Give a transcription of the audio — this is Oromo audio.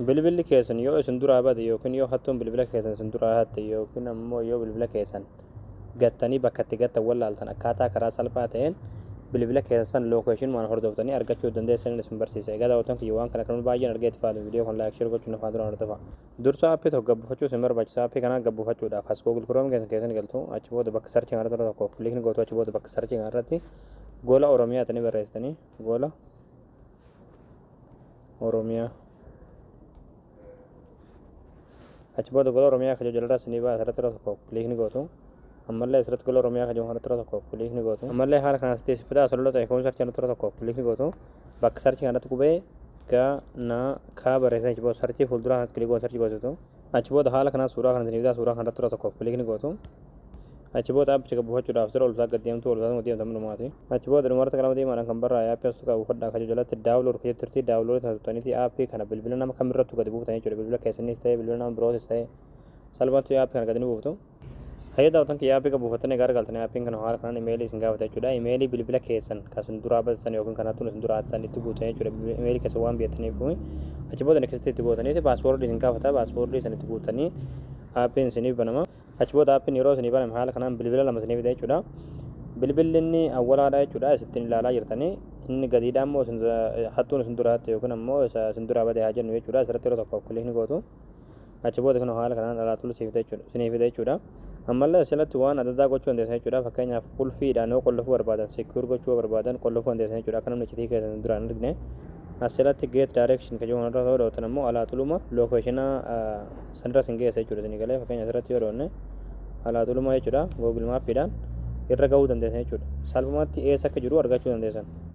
bilbilli keessan yoo isin duraa bade yookiin yoo hattuun bilbila keessan isin duraa hatte yookiin ammoo yoo bilbila keessan gattanii bakka itti gattan wallaaltan akkaataa karaa salphaa ta'een bilbila keessan lookeeshin waan hordoftanii argachuu dandeessan isin barsiisa. Egaa daawwattoon kiyya waan kana kan baay'een argee itti fayyadamu viidiyoo kan laayik share gochuun afaan duraan hordofa. Dursa aappii tokko gabbifachuu isin barbaachisa. Aappii kana gabbifachuudhaaf as Google Chrome keessan galtu achi booda bakka sarchii kanarratti tokko kilikni gootu achi booda bakka sarchii kanarratti gola Oromiyaa tanii barreessitanii gola Oromiyaa achi booda gola Oromiyaa kan jalaa isinii baa asirratti tokko kilikni gootu ammallee asirratti gola Oromiyaa kan irratti tokko kilikni gootu ammallee haala kanas teessifataa soloota ekoon sarchii irratti tokko kilikni gootu bakka sarchii kanatti qubee ga na ka barreessan achi booda sarchii fuuldura kanatti kilikoo sarchii gootu achi booda haala kanas suuraa kana isinii bitaa suuraa kanatti tokko kilikni gootu achi booda aappicha gabbifachuudhaaf sira ol deemtu dhumaati achi booda dhumarratti qalama deemaadhaan kan barraa aappii as tuqaa buufadhaa kan jalatti daawulood kan jettirti daawulood taasisuutaniiti aappii kana bilbila nama kamirrattu gadi buuftanii jechuudha bilbila keessanis ta'e bilbila nama birootis ta'e salphatti aappii kana gadi ni buuftu. Hayya daawwattoon kiyya aappii kan buufattanii gara galtanii aappiin kana haala kanaan imeelii isin gaafata jechuudha. Imeelii bilbila keessan kan isin duraa baasan yookiin kan hattuun isin duraa hattan itti guutan jechuudha. Imeelii keessan waan biyyataniif achi booda neksatti itti gootaniiti paaspoortii isin gaafata paaspoortii isin itti guutanii aappiin isiniif banama. Achi booda aappiin yeroo isinii baname haala kanaan bilbila lama isiniif fida jechuudha. Bilbilli inni awwalaadha jechuudha isittiin ilaalaa jirtanii inni gadiidhaa immoo hattuun isin duraa hatte yookiin ammoo isin duraa bade haa jennu jechuudha. Asirratti yeroo tokko kilikni gootu achi booda kan haala kanaan dhalaatul isiniif fida jechuudha. Ammallee asirratti waan adda addaa gochuu dandeessan jechuudha. Fakkeenyaaf qulfiidhaan yoo qollofuu barbaadan secuur gochuu barbaadan qollofuu dandeessan jechuudha. Akka namni iccitii keessan duraan argine asirratti get direction kan jedhamu irra ta'uu dha immoo alaatuluma lookeeshina sanirra sin geessa jechuudha. Isin galee fakkeenya asirratti yoo dhoonne alaatuluma jechuudha. Google maappiidhaan irra gahuu dandeessan jechuudha. Salphumatti eessa akka jiru argachuu dandeessan.